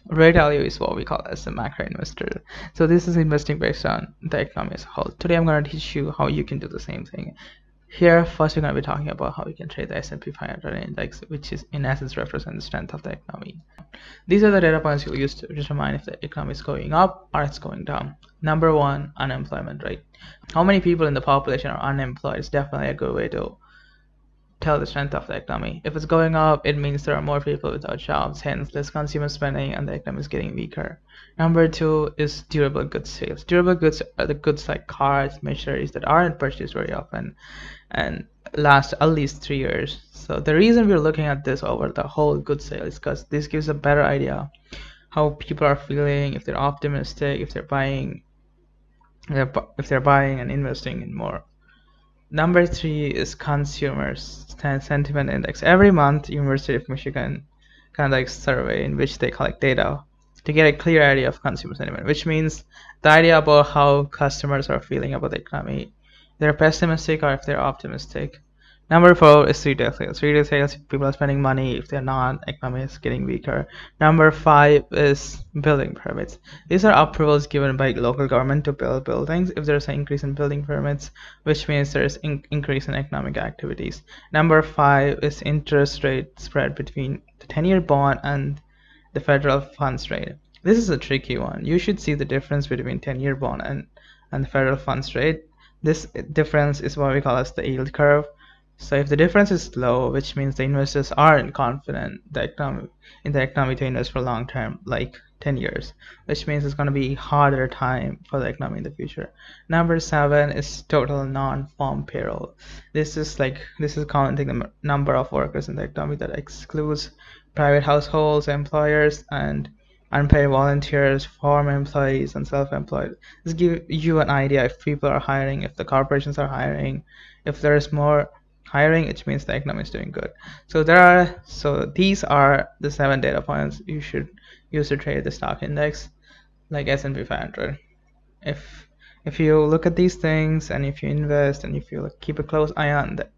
Ray Dalio is what we call as a macro investor. So this is investing based on the economy as a whole. Today I'm going to teach you how you can do the same thing. Here, first we're going to be talking about how you can trade the S&P 500 index, which is in essence represents the strength of the economy. These are the data points you'll use to determine if the economy is going up or it's going down. Number one, unemployment rate. How many people in the population are unemployed is definitely a good way to tell the strength of the economy. If it's going up, it means there are more people without jobs, hence less consumer spending and the economy is getting weaker. Number two is durable goods sales. Durable goods are the goods like cars, machineries that aren't purchased very often and last at least 3 years. So the reason we're looking at this over the whole goods sale is because this gives a better idea how people are feeling, if they're optimistic, if they're buying and investing in more. Number three is consumer sentiment index. Every month, University of Michigan conducts survey in which they collect data to get a clear idea of consumer sentiment, which means the idea about how customers are feeling about the economy. If they're pessimistic or if they're optimistic. Number four is retail sales. Retail sales, people are spending money. If they're not, economy is getting weaker. Number five is building permits. These are approvals given by local government to build buildings. If there's an increase in building permits, which means there's increase in economic activities. Number five is interest rate spread between the 10-year bond and the federal funds rate. This is a tricky one. You should see the difference between 10-year bond and the federal funds rate. This difference is what we call as the yield curve. So if the difference is low, which means the investors aren't confident in the economy to invest for long term, like 10 years, which means it's going to be harder time for the economy in the future. Number seven is total non-farm payroll. This is counting the number of workers in the economy that excludes private households, employers, and unpaid volunteers, farm employees, and self-employed. This gives you an idea if people are hiring, if the corporations are hiring, if there's more hiring, it means the economy is doing good. So these are the 7 data points you should use to trade the stock index like S&P 500. If you look at these things and if you invest and if you keep a close eye on the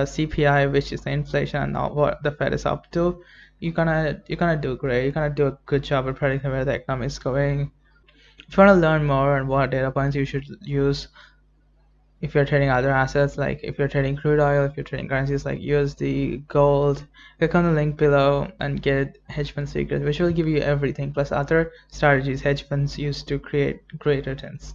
CPI, which is the inflation and what the Fed is up to, you're gonna do great. You're gonna do a good job at predicting where the economy is going. If you want to learn more on what data points you should use if you're trading other assets, like if you're trading crude oil, if you're trading currencies like USD, gold, click on the link below and get hedge fund secrets, which will give you everything plus other strategies hedge funds use to create great returns.